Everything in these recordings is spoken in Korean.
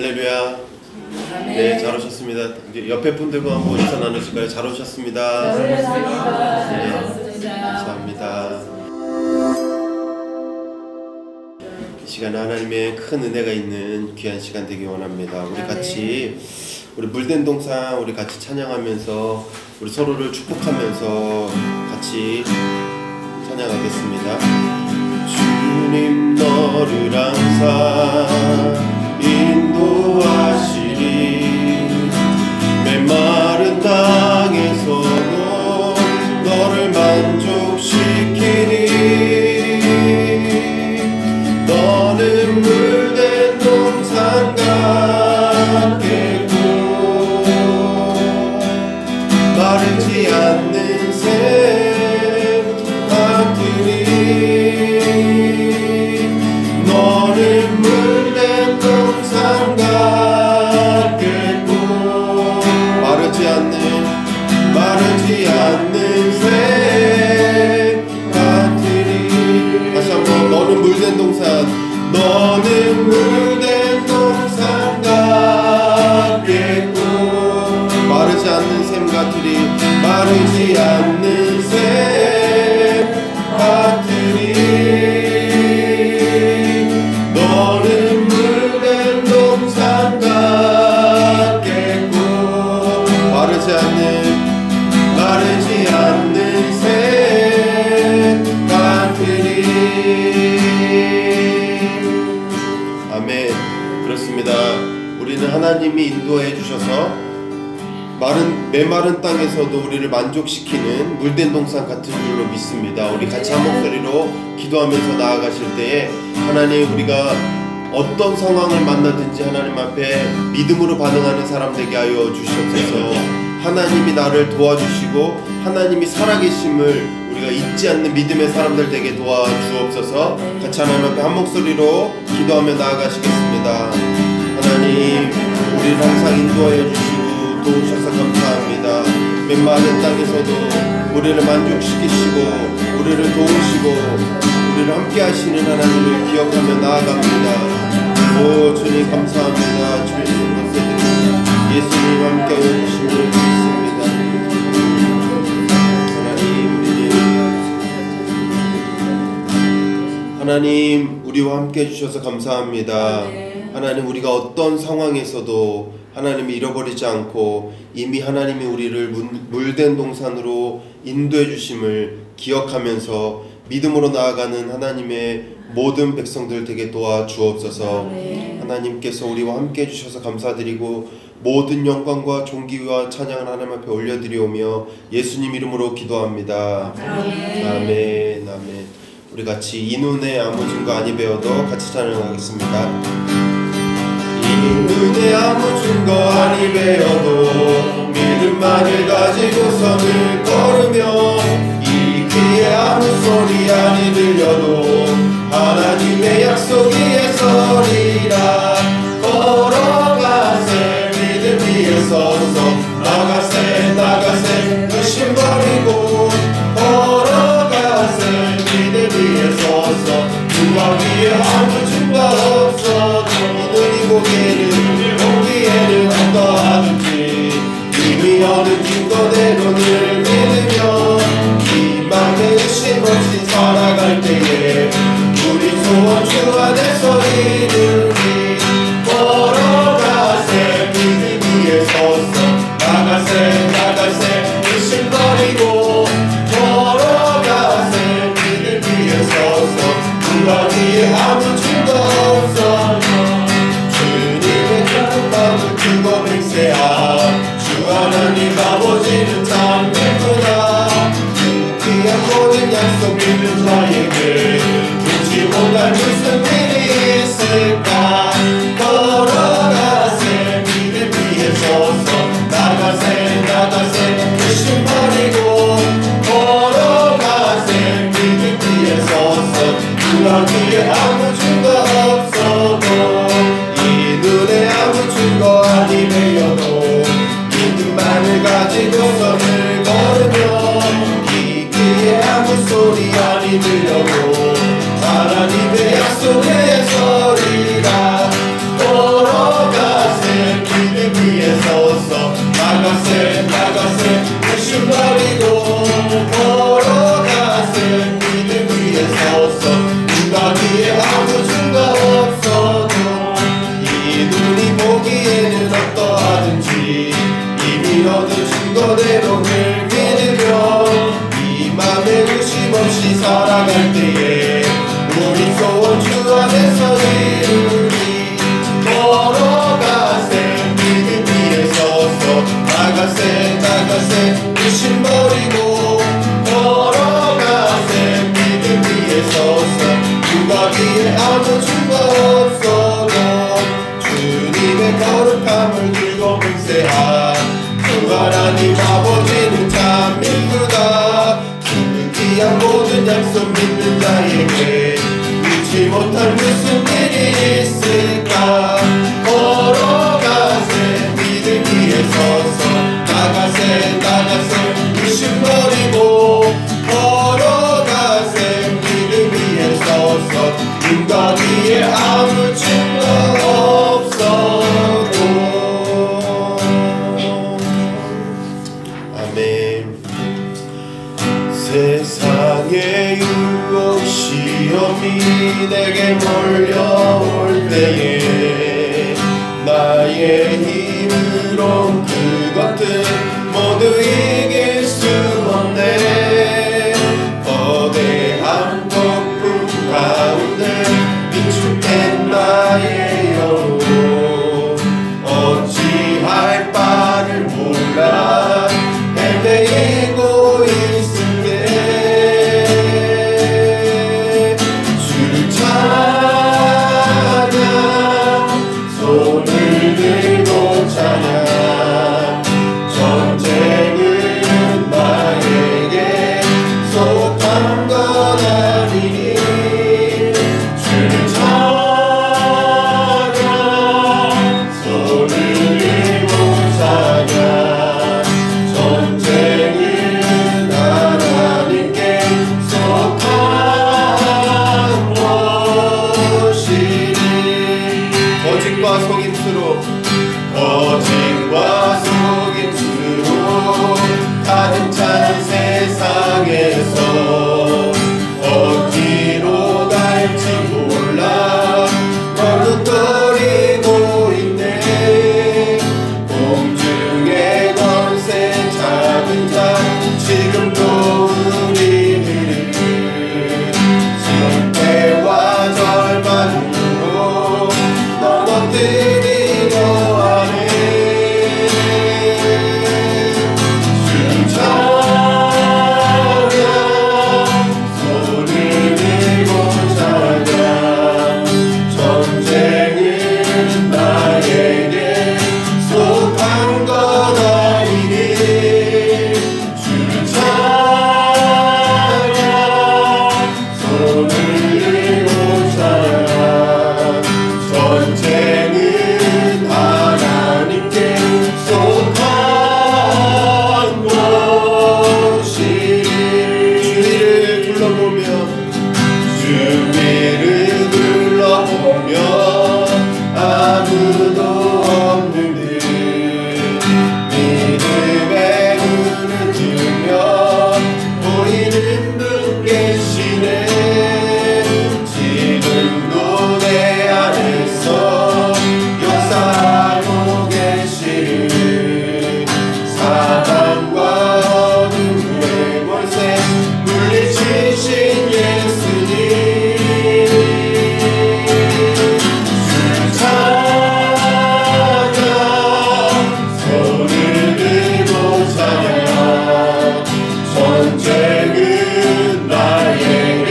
할렐루야. 네, 잘 오셨습니다. 이제 옆에 분들과 한번 인사 나누실까요? 잘 오셨습니다. 네, 감사합니다. 이 시간에 하나님의 큰 은혜가 있는 귀한 시간 되기 원합니다. 우리 같이 우리 물된 동상 우리 같이 찬양하면서 우리 서로를 축복하면서 같이 찬양하겠습니다. 주님 너를 항상 인도하시리 메마른 땅에서도 너를 만족시키리 너는 물된 동산 같겠고 마르지 않는 샘 같으리 너는 물된 동산 같겠고 마르지 않는 샘 같으리 다시 한번 너는 물된 동산 너는 물된 동산 같겠고 마르지 않는 샘 같으리 마르지 않는 샘 같으리 너는 물된 동산 같겠고 마르지 않는 샘 같으리 아멘. 그렇습니다. 우리는 하나님이 인도해 주셔서 메마른 땅에서도 우리를 만족시키는 물된 동산 같은 줄로 믿습니다. 우리 같이 한 목소리로 기도하면서 나아가실 때에 하나님 우리가 어떤 상황을 만나든지 하나님 앞에 믿음으로 반응하는 사람 되게 하여 주시옵소서. 하나님이 나를 도와주시고 하나님이 살아계심을 우리가 잊지 않는 믿음의 사람들 되게 도와주옵소서. 같이 하나님 앞에 한 목소리로 기도하며 나아가시겠습니다. 하나님 우리를 항상 인도하여 주시고 도우셔서 감사합니다. 메마른 땅에서도 우리를 만족시키시고 우리를 도우시고 우리를 함께 하시는 하나님을 기억하며 나아갑니다. 오 주님 감사합니다. 주님 감사드립니다. 예수님 함께 해주심을 믿습니다. 하나님 우리와 함께 해주셔서 감사합니다. 하나님 우리가 어떤 상황에서도 하나님이 잃어버리지 않고 이미 하나님이 우리를 물된 동산으로 인도해 주심을 기억하면서 믿음으로 나아가는 하나님의 모든 백성들 되게 도와주옵소서. 하나님께서 우리와 함께 해주셔서 감사드리고 모든 영광과 존귀와 찬양을 하나님 앞에 올려드리오며 예수님 이름으로 기도합니다. 아멘. 아멘. 우리 같이 이 눈에 아무 증거 아니 배워도 같이 찬양하겠습니다. 이 눈에 아무 증거 아니 배어도 믿음만을 가지고 선을 걸으며 이 귀에 아무 소리 아니 들려도 하나님의 약속 위에 서리라 걸어가세 믿음 위에 서서 나가세 의심 버리고 걸어가세 믿음 위에 서서 누가 위에 아무 증거 없어도 보기에는 어떠하든지 이미 얻은 증거대로 늘 믿으며 희망에 의심 없이 살아갈 때에 우리 소원 주 안에서 이루리 걸어가세 믿음 위에 서서 나가세 의심 버리고 걸어가세 믿음 위에 서서 누가 위에 아무 증거 없어도 주고 맹세야 주 하나님 아버지는 참 예쁘다 귀한 모든 약속 믿는 자에게 듣지 못할 무슨 일이 있을까 걸어가세 믿음 위에 서서 나가세 의심 버리고 걸어가세 믿음 위에 서서 누가 위에 아무 증거 없어도 눈에 아무 증거 아니 배어도 믿음만을 가지고 선을 걸으며 이 귀에 아무 소리 아니 들려도 하나님의 약속에 서리라 걸어가 맹세하 주 하나님 아버지는 참 이쁘다 그 귀한 모든 약속 믿는 자에게 잊지 못할 무슨 일이 있을까 걸어가세 믿음 위에 서서 나가세 의심버리고 걸어가세 믿음 위에 서서 인간 위에 아무 증거 없어도 아멘. 세상의 유혹 시험이 내게 몰려올 때에 나의 힘으론 그것들 모두 이길 수 없네 거대한 폭풍 가운데 비추된 나의 영혼 어찌할 바를 몰라 헤매이고 있을 때 주를 찬양 손을 들고 찬양 전쟁은 나에게 속한 것 아니니 주를 찬양 손을 들고 찬양 전쟁은 하나님께 속한 것이니 거짓과 속임수로 가득 찬 세상에서 어디로 갈지 몰라 머뭇거리고 있네 공중의 권세 작은 자 지금도 우리를 실패와 절망으로 넘어뜨리려 하네 주를 찬양 손을 들고 찬양 전쟁은 나에게 속한 것 아니니 주를 찬양 손을 들고 찬양 전쟁은 하나님께 속한 것이니 주위를 둘러보며 아무도 없는 듯 믿음의 눈을 뜨며 보이는 분 계시네 지금도 내 안에서 역사하고 계시는 사단과 어둠의 권세 물리치신 예수님 주를 찬양 손을 들고 찬양 전쟁은 나에게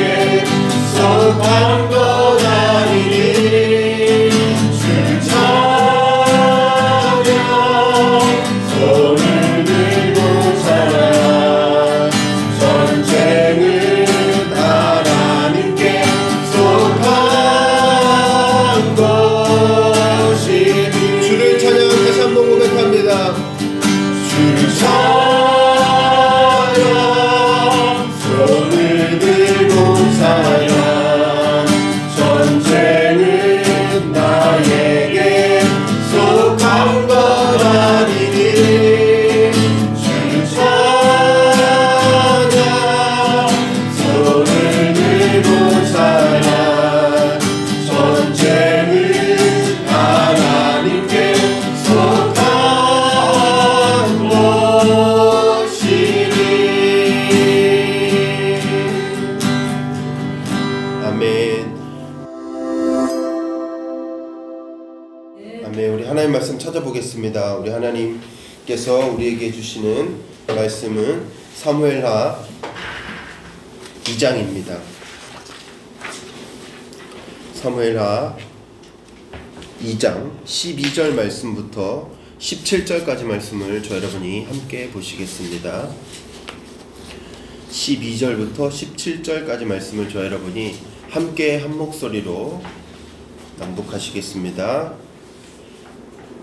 속한 것 아니니 주를 찬양 손을 들고 찬양 전쟁은 하나님께 속한 것이니 주를 찬양 다시 한번 고백합니다 주를 찬양 손을 들고 찬양 전쟁은 나에게 속한 것 아니니 주를 찬양 손을 들고 찬양 전쟁은 하나님께 속한 것이니 아멘. 아멘. 우리 하나님 말씀 찾아보겠습니다. 우리 하나님께서 우리에게 주시는 말씀은 사무엘하 2장입니다. 사무엘하 2장 12절 말씀부터 17절까지 말씀을 저 여러분이 함께 보시겠습니다. 12절부터 17절까지 말씀을 저 여러분이 함께 한 목소리로 낭독하시겠습니다.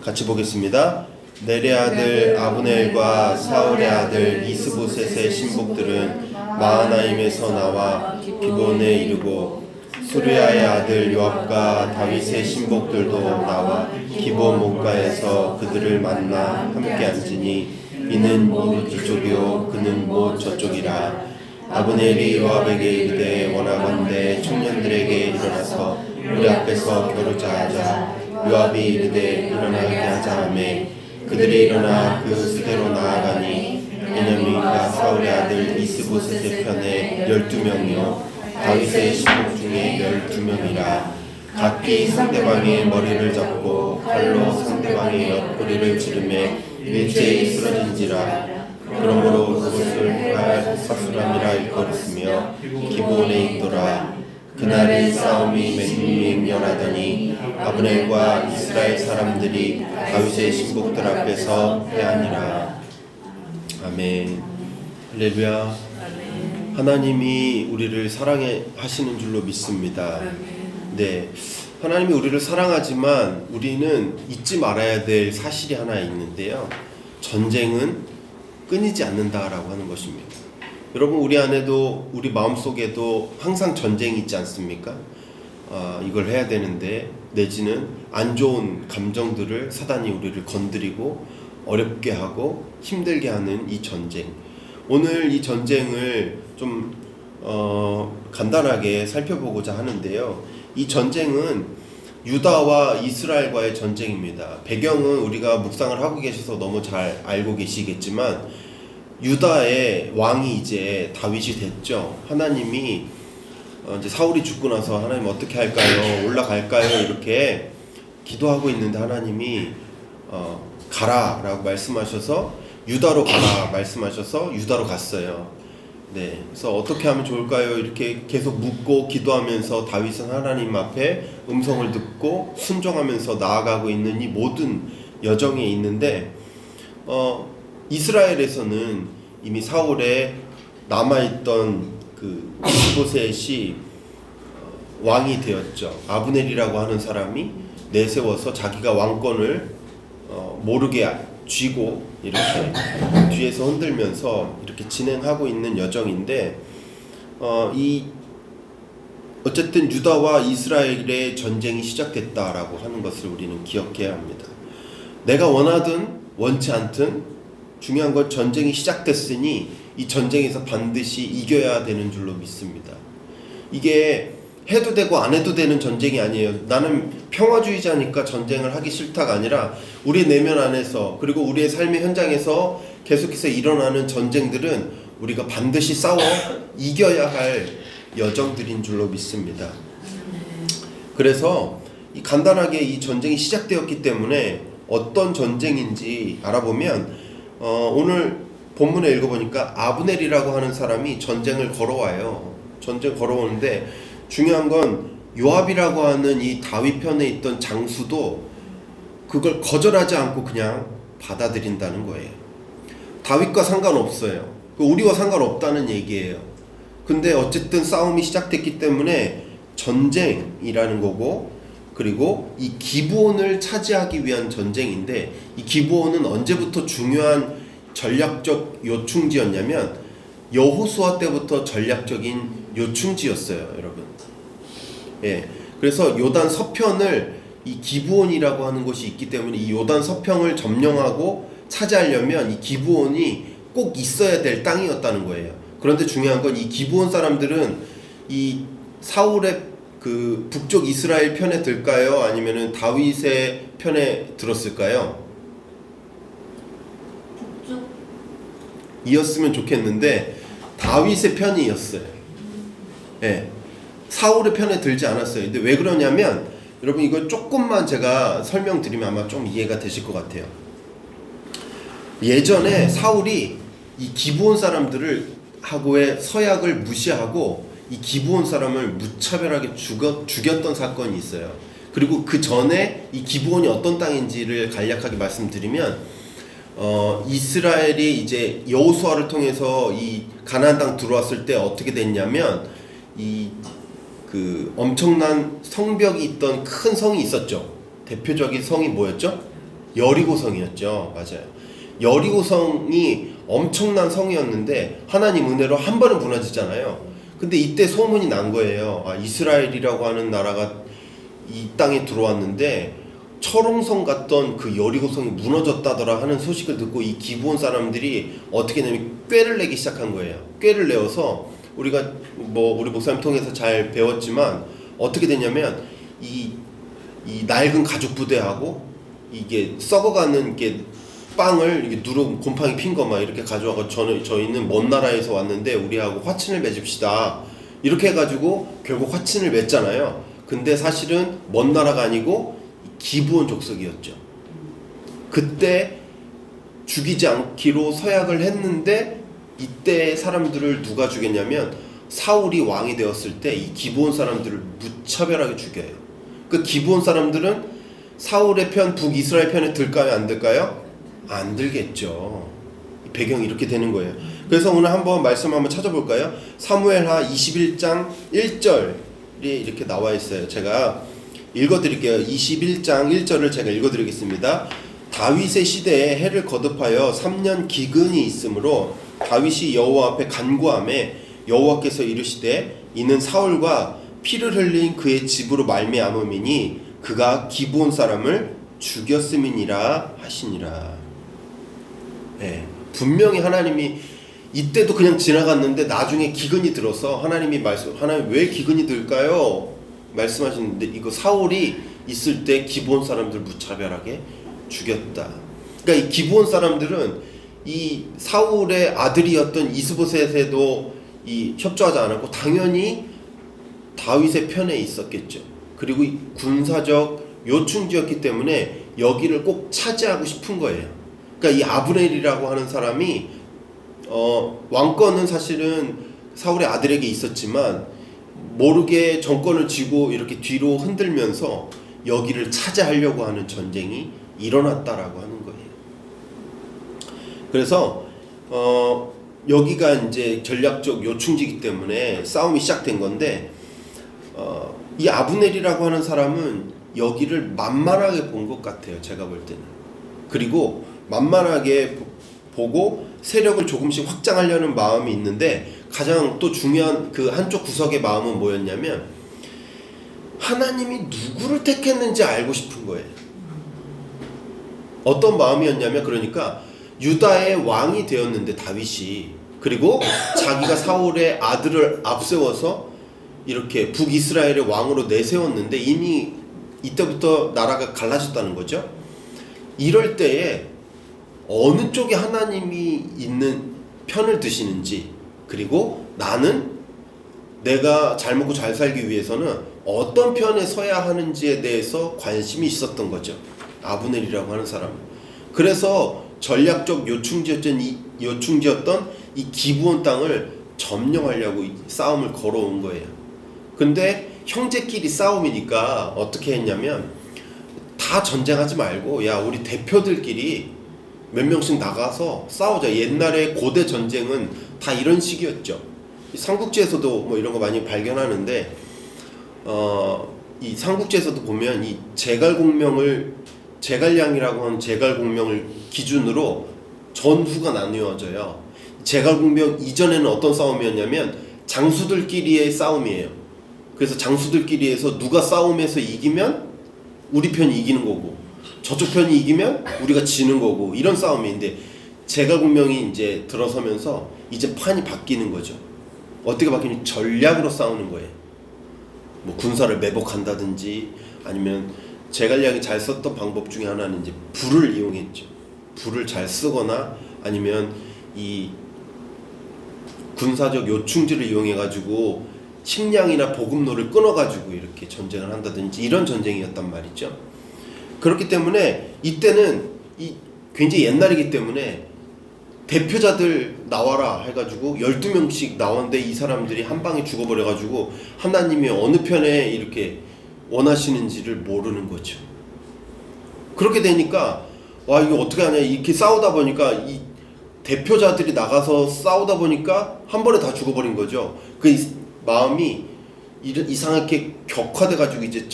같이 보겠습니다. 넬의 아들 아브넬과 사울의 아들 이스보셋의 신복들은 마하나임에서 나와 기브온에 이르고 수르야의 아들 요압과 다윗의 신복들도 나와 기브온 못가에서 그들을 만나 함께 앉으니 이는 이쪽이요 그는 저쪽이라. 아브넬이 요압에게 이르되 원하건대 청년들에게 일어나서 우리 앞에서 겨루자 하자. 요압이 이르되 일어나게 하자 하매 그들이 일어나 그 수대로 나아가니 베냐민과 사울의 아들 이스보셋의 편에 12명이요 다윗의 신복 중에 12명이라. 각기 상대방의 머리를 잡고 칼로 상대방의 옆구리를 찌르매 일제히 쓰러진지라. 그러므로 그것을 사수람이라 일컬었으며 기브온에 있더라. 그날이 싸움이 맹렬하더니 아브넬과 이스라엘 사람들이 다윗의 신복들 앞에서 패하니라. 아멘. 할렐루야. 하나님이 우리를 사랑해 하시는 줄로 믿습니다. 네, 하나님이 우리를 사랑하지만 우리는 잊지 말아야 될 사실이 하나 있는데요. 전쟁은 끊이지 않는다라고 하는 것입니다. 여러분, 우리 안에도 우리 마음속에도 항상 전쟁이 있지 않습니까? 이걸 해야 되는데, 내지는 안 좋은 감정들을 사단이 우리를 건드리고 어렵게 하고 힘들게 하는 이 전쟁. 오늘 이 전쟁을 좀 간단하게 살펴보고자 하는데요. 이 전쟁은 유다와 이스라엘과의 전쟁입니다. 배경은 우리가 묵상을 하고 계셔서 너무 잘 알고 계시겠지만 유다의 왕이 이제 다윗이 됐죠. 하나님이 이제 사울이 죽고 나서 하나님 어떻게 할까요? 올라갈까요? 이렇게 기도하고 있는데 하나님이 가라라고 말씀하셔서 유다로 가라 말씀하셔서 유다로 갔어요. 네, 그래서 어떻게 하면 좋을까요? 이렇게 계속 묻고 기도하면서 다윗은 하나님 앞에 음성을 듣고 순종하면서 나아가고 있는 이 모든 여정에 있는데 이스라엘에서는 이미 사울에 남아있던 그 이스보셋이 왕이 되었죠. 아브넬이라고 하는 사람이 내세워서 자기가 왕권을 모르게 쥐고 이렇게 뒤에서 흔들면서 이렇게 진행하고 있는 여정인데 어쨌든 유다와 이스라엘의 전쟁이 시작됐다라고 하는 것을 우리는 기억해야 합니다. 내가 원하든 원치 않든 중요한 건 전쟁이 시작됐으니 이 전쟁에서 반드시 이겨야 되는 줄로 믿습니다. 이게 해도 되고 안 해도 되는 전쟁이 아니에요. 나는 평화주의자니까 전쟁을 하기 싫다가 아니라 우리 내면 안에서 그리고 우리의 삶의 현장에서 계속해서 일어나는 전쟁들은 우리가 반드시 싸워 이겨야 할 여정들인 줄로 믿습니다. 그래서 간단하게 이 전쟁이 시작되었기 때문에 어떤 전쟁인지 알아보면 오늘 본문에 읽어보니까 아브넬이라고 하는 사람이 전쟁을 걸어와요. 전쟁 걸어오는데 중요한 건 요압이라고 하는 이 다윗 편에 있던 장수도 그걸 거절하지 않고 그냥 받아들인다는 거예요. 다윗과 상관없어요. 우리와 상관없다는 얘기예요. 근데 어쨌든 싸움이 시작됐기 때문에 전쟁이라는 거고, 그리고 이 기브온을 차지하기 위한 전쟁인데, 이 기브온은 언제부터 중요한 전략적 요충지였냐면 여호수아 때부터 전략적인 요충지였어요, 여러분. 예, 그래서 요단 서편을 이 기브온이라고 하는 곳이 있기 때문에 이 요단 서편을 점령하고 차지하려면 이 기브온이 꼭 있어야 될 땅이었다는 거예요. 그런데 중요한 건 이 기브온 사람들은 이 사울의 그 북쪽 이스라엘 편에 들까요? 아니면은 다윗의 편에 들었을까요? 북쪽. 이었으면 좋겠는데 다윗의 편이었어요. 예. 사울의 편에 들지 않았어요. 근데 왜 그러냐면 여러분 이거 조금만 제가 설명드리면 아마 좀 이해가 되실 것 같아요. 예전에 사울이 이 기브온 사람들을 하고의 서약을 무시하고 이 기브온 사람을 무차별하게 죽였던 사건이 있어요. 그리고 그 전에 이 기브온이 어떤 땅인지를 간략하게 말씀드리면 이스라엘이 이제 여호수아를 통해서 이 가나안 땅 들어왔을 때 어떻게 됐냐면 이 그 엄청난 성벽이 있던 큰 성이 있었죠. 대표적인 성이 뭐였죠? 여리고 성이었죠. 맞아요. 여리고 성이 엄청난 성이었는데 하나님 은혜로 한 번은 무너지잖아요. 근데 이때 소문이 난 거예요. 아, 이스라엘이라고 하는 나라가 이 땅에 들어왔는데 철옹성 같던 그 여리고성이 무너졌다더라 하는 소식을 듣고 이 기브온 사람들이 어떻게 되냐면 꾀를 내기 시작한 거예요. 꾀를 내어서 우리가 뭐 우리 목사님 통해서 잘 배웠지만 어떻게 되냐면 이 낡은 가죽 부대하고 이게 썩어가는 게 빵을 이게 누르고 곰팡이 핀 거 막 이렇게 가져와서 저희는 먼 나라에서 왔는데 우리하고 화친을 맺읍시다 이렇게 해가지고 결국 화친을 맺잖아요. 근데 사실은 먼 나라가 아니고 기브온 족속이었죠. 그때 죽이지 않기로 서약을 했는데 이때 사람들을 누가 죽였냐면 사울이 왕이 되었을 때 이 기브온 사람들을 무차별하게 죽여요. 그 기브온 사람들은 사울의 편 북이스라엘 편에 들까요 안 들까요? 안 들겠죠. 배경이 이렇게 되는 거예요. 그래서 오늘 한번 말씀 한번 찾아볼까요? 사무엘하 21장 1절이 이렇게 나와 있어요. 제가 읽어드릴게요. 21장 1절을 제가 읽어드리겠습니다. 다윗의 시대에 해를 거듭하여 3년 기근이 있으므로 다윗이 여호와 앞에 간구하매 여호와께서 이르시되 이는 사울과 피를 흘린 그의 집으로 말미암음이니 그가 기브온 사람을 죽였음이니라 하시니라. 네, 분명히 하나님이 이때도 그냥 지나갔는데 나중에 기근이 들어서 하나님 왜 기근이 들까요? 말씀하시는데 이거 사울이 있을 때 기브온 사람들 무차별하게 죽였다. 그러니까 이 기브온 사람들은 이 사울의 아들이었던 이스보셋에도 이 협조하지 않았고 당연히 다윗의 편에 있었겠죠. 그리고 이 군사적 요충지였기 때문에 여기를 꼭 차지하고 싶은 거예요. 그러니까 이 아브넬이라고 하는 사람이 왕권은 사실은 사울의 아들에게 있었지만 모르게 정권을 쥐고 이렇게 뒤로 흔들면서 여기를 차지하려고 하는 전쟁이 일어났다라고 하는 거예요. 그래서 여기가 이제 전략적 요충지이기 때문에 싸움이 시작된 건데 이 아브넬이라고 하는 사람은 여기를 만만하게 본 것 같아요. 제가 볼 때는. 그리고 만만하게 보고 세력을 조금씩 확장하려는 마음이 있는데 가장 또 중요한 그 한쪽 구석의 마음은 뭐였냐면 하나님이 누구를 택했는지 알고 싶은 거예요. 어떤 마음이었냐면 그러니까 유다의 왕이 되었는데 다윗이 그리고 자기가 사울의 아들을 앞세워서 이렇게 북이스라엘의 왕으로 내세웠는데 이미 이때부터 나라가 갈라졌다는 거죠. 이럴 때에 어느 쪽에 하나님이 있는 편을 드시는지 그리고 나는 내가 잘 먹고 잘 살기 위해서는 어떤 편에 서야 하는지에 대해서 관심이 있었던 거죠. 아브넬이라고 하는 사람은. 그래서 전략적 요충지였던 이 기브온 땅을 점령하려고 이 싸움을 걸어온 거예요. 근데 형제끼리 싸움이니까 어떻게 했냐면 다 전쟁하지 말고 야 우리 대표들끼리 몇 명씩 나가서 싸우자. 옛날에 고대 전쟁은 다 이런 식이었죠. 삼국지에서도 뭐 이런 거 많이 발견하는데 이 삼국지에서도 보면 이 제갈량이라고 하는 제갈공명을 기준으로 전후가 나뉘어져요. 제갈공명 이전에는 어떤 싸움이었냐면 장수들끼리의 싸움이에요. 그래서 장수들끼리에서 누가 싸움에서 이기면 우리 편이 이기는 거고 저쪽 편이 이기면 우리가 지는 거고 이런 싸움인데 제갈공명이 이제 들어서면서 이제 판이 바뀌는 거죠. 어떻게 바뀌냐면 전략으로 싸우는 거예요. 뭐 군사를 매복한다든지 아니면 제갈량이 잘 썼던 방법 중에 하나는 이제 불을 이용했죠. 불을 잘 쓰거나 아니면 이 군사적 요충지를 이용해가지고 식량이나 보급로를 끊어가지고 이렇게 전쟁을 한다든지 이런 전쟁이었단 말이죠. 그렇기 때문에 이때는 굉장히 옛날이기 때문에 대표자들 나와라 해가지고 12명씩 나왔는데 이 사람들이 한 방에 죽어버려가지고 하나님이 어느 편에 이렇게 원하시는지를 모르는 거죠. 그렇게 되니까 와 이거 어떻게 하냐 이렇게 싸우다 보니까 이 대표자들이 나가서 싸우다 보니까 한 번에 다 죽어버린 거죠. 그 마음이 이상하게 격화돼 가지고 이제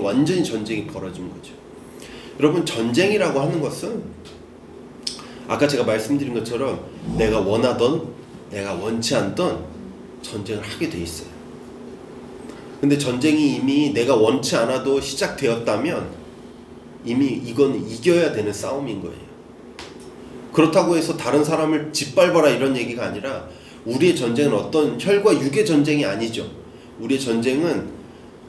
완전히 전쟁이 벌어진 거죠. 여러분 전쟁이라고 하는 것은 아까 제가 말씀드린 것처럼 내가 원하던 내가 원치 않던 전쟁을 하게 돼 있어요. 근데 전쟁이 이미 내가 원치 않아도 시작되었다면 이미 이건 이겨야 되는 싸움인 거예요. 그렇다고 해서 다른 사람을 짓밟아라 이런 얘기가 아니라 우리의 전쟁은 어떤 혈과 육의 전쟁이 아니죠. 우리의 전쟁은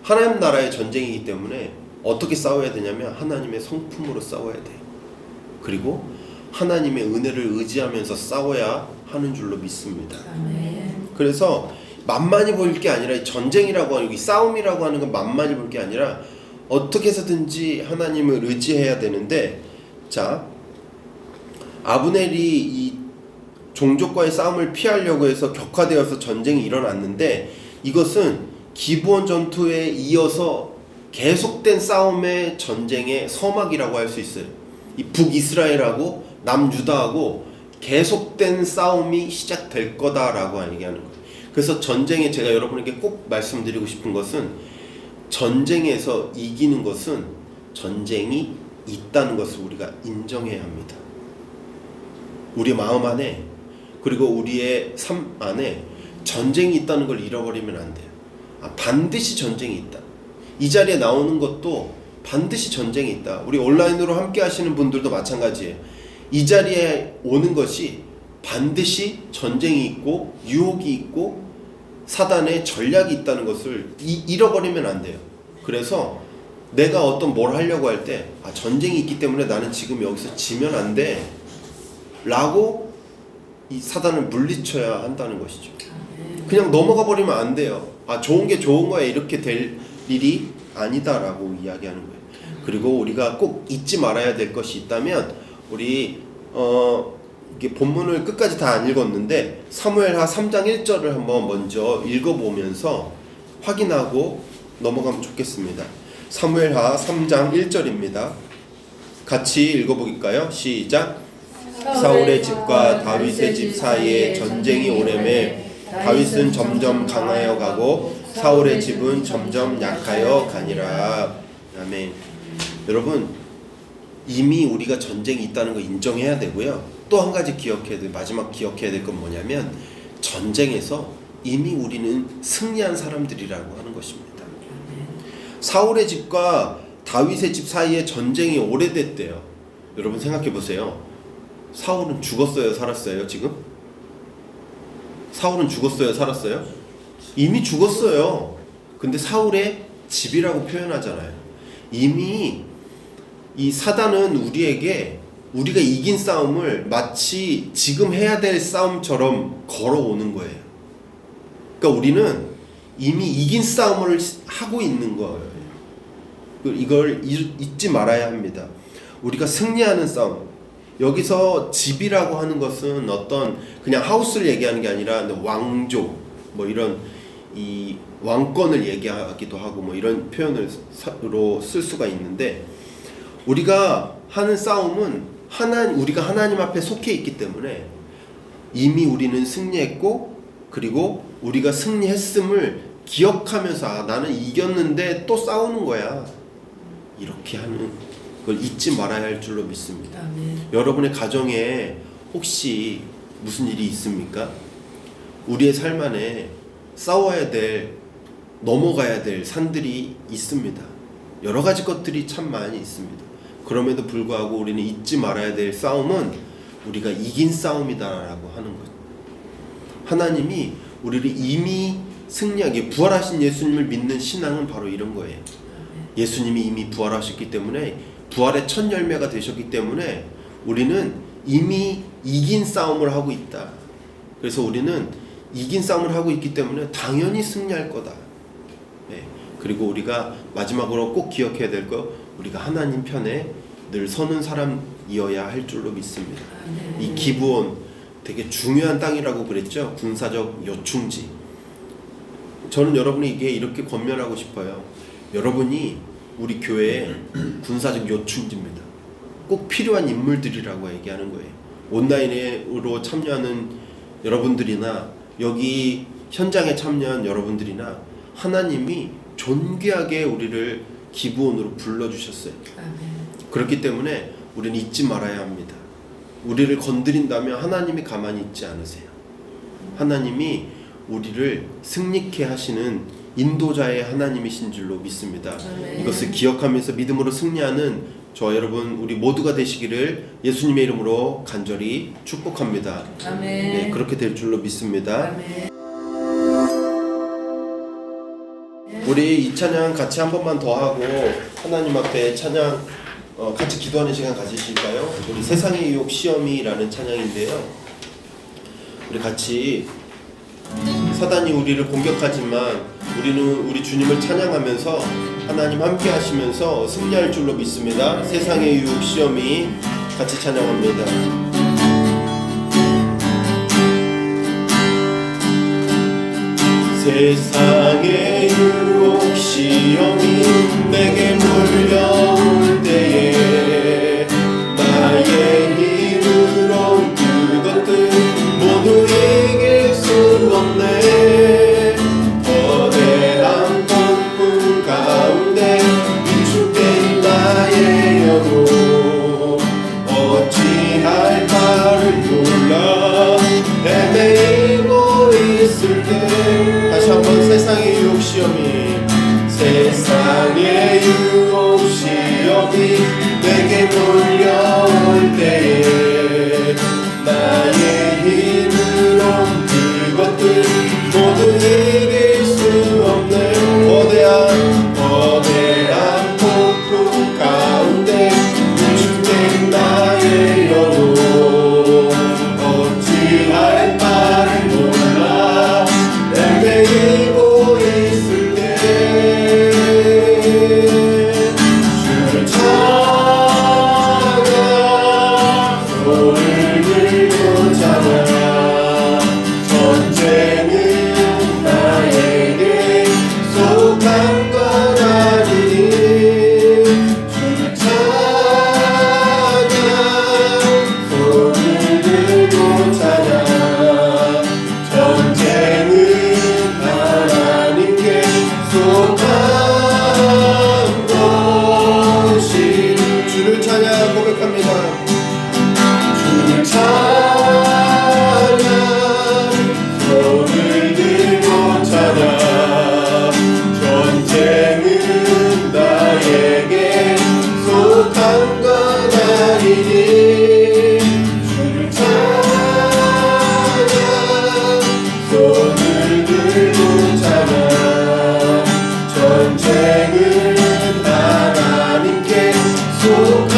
하나님 나라의 전쟁이기 때문에 어떻게 싸워야 되냐면 하나님의 성품으로 싸워야 돼요. 그리고 하나님의 은혜를 의지하면서 싸워야 하는 줄로 믿습니다. 그래서 만만히 볼 게 아니라 전쟁이라고 하는 이 싸움이라고 하는 건 만만히 볼 게 아니라 어떻게 해서든지 하나님을 의지해야 되는데 자 아브넬이 이 종족과의 싸움을 피하려고 해서 격화되어서 전쟁이 일어났는데 이것은 기브온 전투에 이어서 계속된 싸움의 전쟁의 서막이라고 할 수 있어요. 이 북이스라엘하고 남유다하고 계속된 싸움이 시작될 거다라고 얘기하는 거예요. 그래서 전쟁에 제가 여러분에게 꼭 말씀드리고 싶은 것은 전쟁에서 이기는 것은 전쟁이 있다는 것을 우리가 인정해야 합니다. 우리 마음 안에 그리고 우리의 삶 안에 전쟁이 있다는 걸 잃어버리면 안 돼요. 반드시 전쟁이 있다. 이 자리에 나오는 것도 반드시 전쟁이 있다. 우리 온라인으로 함께 하시는 분들도 마찬가지예요. 이 자리에 오는 것이 반드시 전쟁이 있고 유혹이 있고 사단의 전략이 있다는 것을 잃어버리면 안 돼요. 그래서 내가 어떤 뭘 하려고 할 때 전쟁이 있기 때문에 나는 지금 여기서 지면 안 돼 라고 이 사단을 물리쳐야 한다는 것이죠. 그냥 넘어가 버리면 안 돼요. 좋은 게 좋은 거야 이렇게 될 일이 아니다라고 이야기하는 거예요. 그리고 우리가 꼭 잊지 말아야 될 것이 있다면 우리 이게 본문을 끝까지 다 안 읽었는데 사무엘하 3장 1절을 한번 먼저 읽어보면서 확인하고 넘어가면 좋겠습니다. 사무엘하 3장 1절입니다. 같이 읽어볼까요? 시작. 사울의 집과 다윗의 집 사이에 전쟁이 오래매 다윗은 점점 강하여 가고 사울의 집은 점점 약하여 가니라. 아멘. 여러분 이미 우리가 전쟁이 있다는 거 인정해야 되고요. 또 한 가지 마지막 기억해야 될 건 뭐냐면 전쟁에서 이미 우리는 승리한 사람들이라고 하는 것입니다. 사울의 집과 다윗의 집 사이에 전쟁이 오래됐대요. 여러분 생각해 보세요. 사울은 죽었어요, 살았어요, 지금? 사울은 죽었어요, 살았어요? 이미 죽었어요. 근데 사울의 집이라고 표현하잖아요. 이미 이 사단은 우리가 이긴 싸움을 마치 지금 해야 될 싸움처럼 걸어오는 거예요. 그러니까 우리는 이미 이긴 싸움을 하고 있는 거예요. 이걸 잊지 말아야 합니다. 우리가 승리하는 싸움. 여기서 집이라고 하는 것은 어떤 그냥 하우스를 얘기하는 게 아니라 왕조 뭐 이런 이 왕권을 얘기하기도 하고 뭐 이런 표현으로 쓸 수가 있는데 우리가 하는 싸움은 우리가 하나님 앞에 속해 있기 때문에 이미 우리는 승리했고 그리고 우리가 승리했음을 기억하면서 나는 이겼는데 또 싸우는 거야 이렇게 하는 걸 잊지 말아야 할 줄로 믿습니다. 여러분의 가정에 혹시 무슨 일이 있습니까? 우리의 삶 안에 싸워야 될 넘어가야 될 산들이 있습니다. 여러 가지 것들이 참 많이 있습니다. 그럼에도 불구하고 우리는 잊지 말아야 될 싸움은 우리가 이긴 싸움이다라고 하는 것. 하나님이 우리를 이미 승리하게 부활하신 예수님을 믿는 신앙은 바로 이런 거예요. 예수님이 이미 부활하셨기 때문에 부활의 첫 열매가 되셨기 때문에 우리는 이미 이긴 싸움을 하고 있다. 그래서 우리는 이긴 싸움을 하고 있기 때문에 당연히 승리할 거다. 네. 그리고 우리가 마지막으로 꼭 기억해야 될 거, 우리가 하나님 편에 늘 서는 사람이어야 할 줄로 믿습니다. 이 기브온 되게 중요한 땅이라고 그랬죠. 군사적 요충지. 저는 여러분이 이게 이렇게 권면하고 싶어요. 여러분이 우리 교회의 군사적 요충지입니다. 꼭 필요한 인물들이라고 얘기하는 거예요. 온라인으로 참여하는 여러분들이나 여기 현장에 참여한 여러분들이나 하나님이 존귀하게 우리를 기브온으로 불러주셨어요. 그렇기 때문에 우리는 잊지 말아야 합니다. 우리를 건드린다면 하나님이 가만히 있지 않으세요. 하나님이 우리를 승리케 하시는 인도자의 하나님이신 줄로 믿습니다. 이것을 기억하면서 믿음으로 승리하는 저와 여러분 우리 모두가 되시기를 예수님의 이름으로 간절히 축복합니다. 네, 그렇게 될 줄로 믿습니다. 우리 이 찬양 같이 한 번만 더 하고 하나님 앞에 찬양 같이 기도하는 시간 가지실까요? 우리 세상의 유혹 시험이라는 찬양인데요. 우리 같이 사단이 우리를 공격하지만 우리는 우리 주님을 찬양하면서 하나님 함께 하시면서 승리할 줄로 믿습니다. 세상의 유혹 시험이 같이 찬양합니다. 세상의 유혹 시험이 내게 몰려올 때에 나의 힘으론 그것들 모두 이길 수 없네. 거대한 폭풍 가운데 위축된 나의 영혼 어찌할 바를 몰라 헤매이고 있을 때 다시 한번 세상의 유혹 시험이 세상의 유혹 시험이 내게 몰려올 때에 나의 힘으로 그것들 모두 이길 수 없네. 거대한 폭풍 가운데 위축된 나의 영혼 어찌할 바를 몰라 헤매이고 있을 때 주를 찬양 손을 들고 찬양 전쟁은 나에게 속한 것 아니니 주를 찬양 손을 들고 찬양 전쟁은 하나님께 속한 것이 주를 찬양 고백합니다. 주를 찬양 손을 들고 찬양 전쟁은 나에게 속한 것 아니니 주를 찬양 손을 들고 찬양 전쟁은 하나님께 속한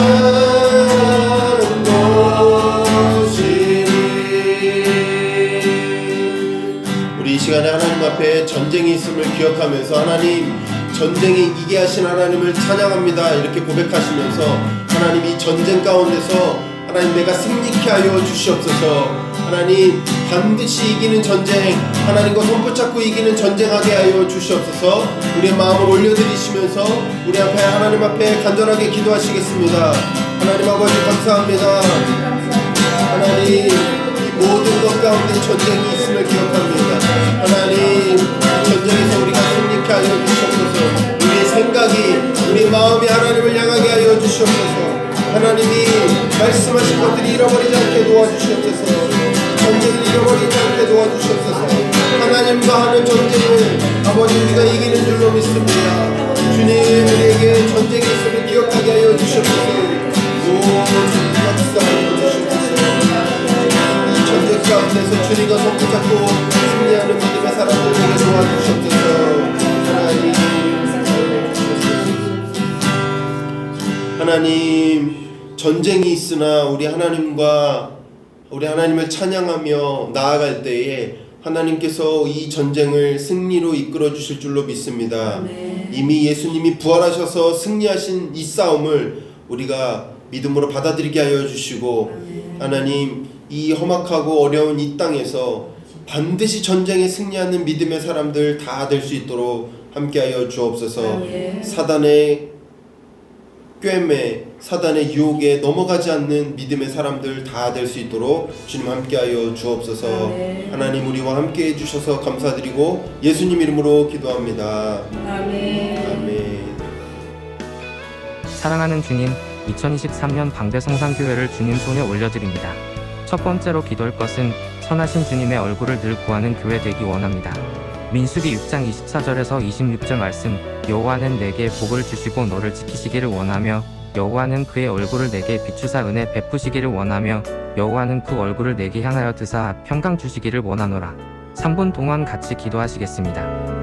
우리 이 시간에 하나님 앞에 전쟁이 있음을 기억하면서 하나님 전쟁에 이기게 하신 하나님을 찬양합니다 이렇게 고백하시면서 하나님 이 전쟁 가운데서 하나님 내가 승리케 하여 주시옵소서. 하나님 반드시 이기는 전쟁 하나님과 손붙잡고 이기는 전쟁하게 하여 주시옵소서. 우리의 마음을 올려드리시면서 우리 앞에 하나님 앞에 간절하게 기도하시겠습니다. 하나님 아버지 감사합니다. 하나님 이 모든 것 가운데 전쟁이 있음을 기억합니다. 하나님 전쟁에서 우리가 승리케 하여 주시옵소서. 우리의 생각이 우리 마음이 하나님을 향하게 하여 주시옵소서. 하나님이 말씀하신 것들이 잃어버리지 않게 도와주시옵소서. 전쟁을 잃어버리지 않게 도와주시옵소서. 하나님과 하는 전쟁을 아버지 우리가 이기는 줄로 믿습니다. 주님 우리에게 전쟁이 있음을 기억하게 하여 주시옵소서. 오 주님 박수하여 주시옵소서. 이 전쟁 가운데서 주님과 손붙잡고 승리하는 믿음의 사람들에게 도와주시옵소서. 하나님 전쟁이 있으나 우리 하나님을 찬양하며 나아갈 때에 하나님께서 이 전쟁을 승리로 이끌어 주실 줄로 믿습니다. 이미 예수님이 부활하셔서 승리하신 이 싸움을 우리가 믿음으로 받아들이게 하여 주시고 하나님 이 험악하고 어려운 이 땅에서 반드시 전쟁에 승리하는 믿음의 사람들 다 될 수 있도록 함께하여 주옵소서. 아멘. 사단의 꿰매, 사단의 유혹에 넘어가지 않는 믿음의 사람들 다 될 수 있도록 주님 함께하여 주옵소서. 아멘. 하나님 우리와 함께해 주셔서 감사드리고 예수님 이름으로 기도합니다. 아멘. 아멘. 사랑하는 주님, 2023년 방배성산교회를 주님 손에 올려드립니다. 첫 번째로 기도할 것은 선하신 주님의 얼굴을 늘 구하는 교회 되기 원합니다. 민수기 6장 24절에서 26절 말씀, 여호와는 내게 복을 주시고 너를 지키시기를 원하며 여호와는 그의 얼굴을 내게 비추사 은혜 베푸시기를 원하며 여호와는 그 얼굴을 내게 향하여 드사 평강 주시기를 원하노라. 3분 동안 같이 기도하시겠습니다.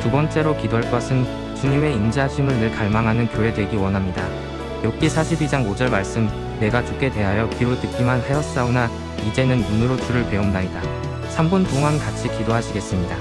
두 번째로 기도할 것은 주님의 임재하심을 늘 갈망하는 교회 되기 원합니다. 욥기 42장 5절 말씀, 내가 주께 대하여 귀로 듣기만 하였사오나 이제는 눈으로 주를 배움나이다. 3분 동안 같이 기도하시겠습니다.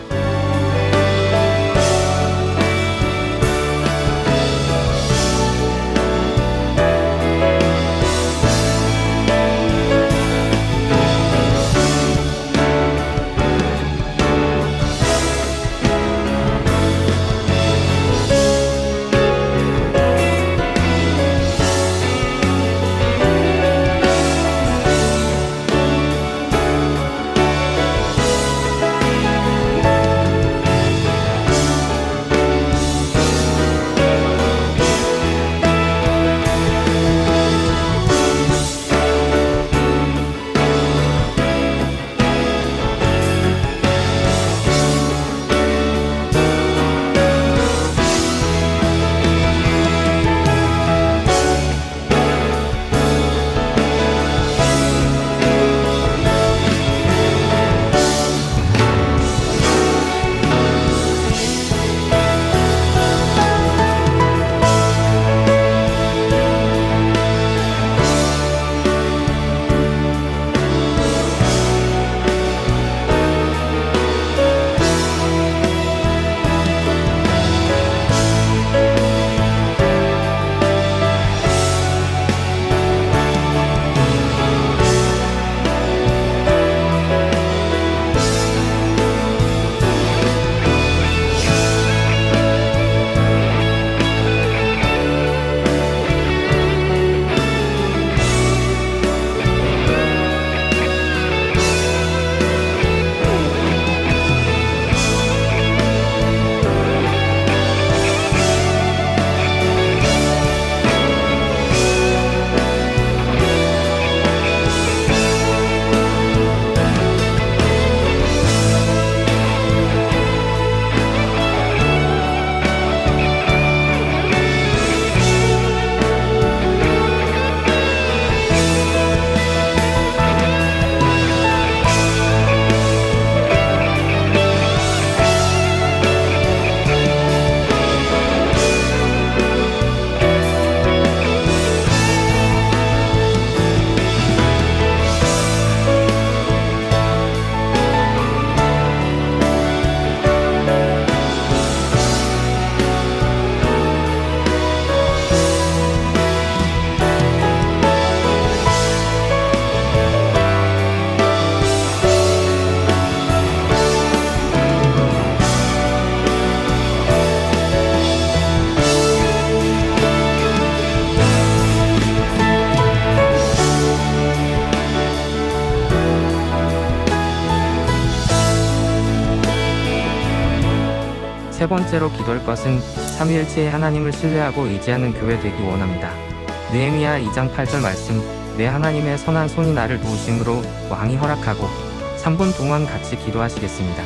세 번째로 기도할 것은 삼위일체의 하나님을 신뢰하고 의지하는 교회 되기 원합니다. 느헤미야 2장 8절 말씀, 내 하나님의 선한 손이 나를 도우심으로 왕이 허락하고 3분 동안 같이 기도하시겠습니다.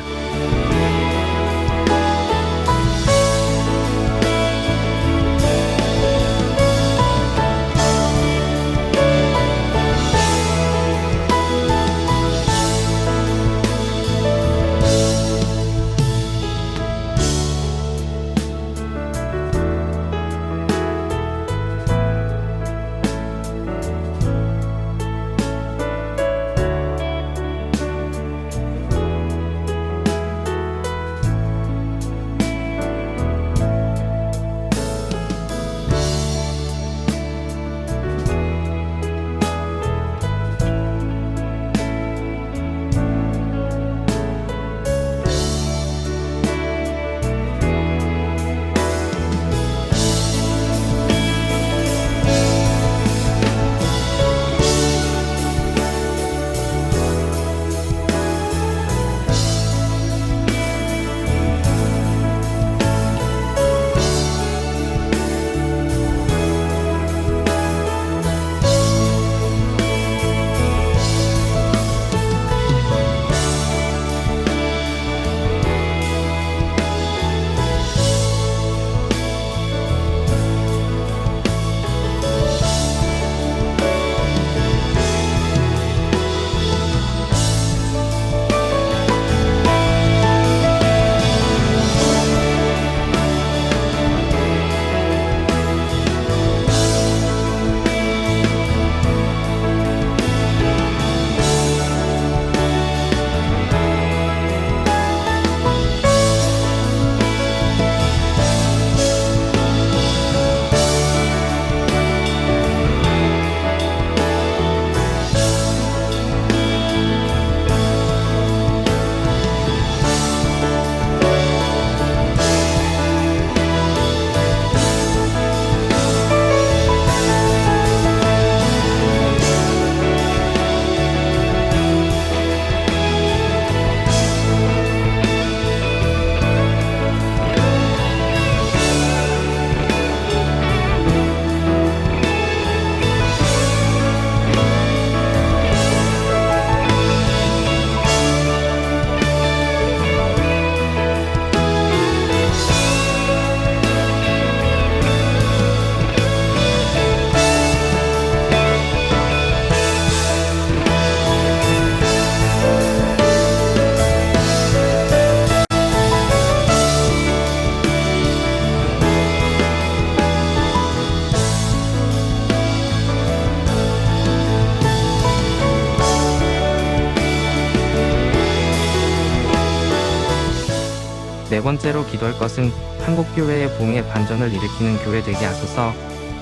네 번째로 기도할 것은 한국교회의 봉의 반전을 일으키는 교회 되게 하소서.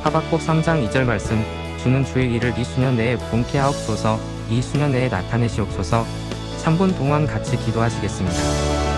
하박국 3장 2절 말씀, 주는 주의 일을 이 수년 내에 본케 하옵소서. 이 수년 내에 나타내시옵소서. 3분 동안 같이 기도하시겠습니다.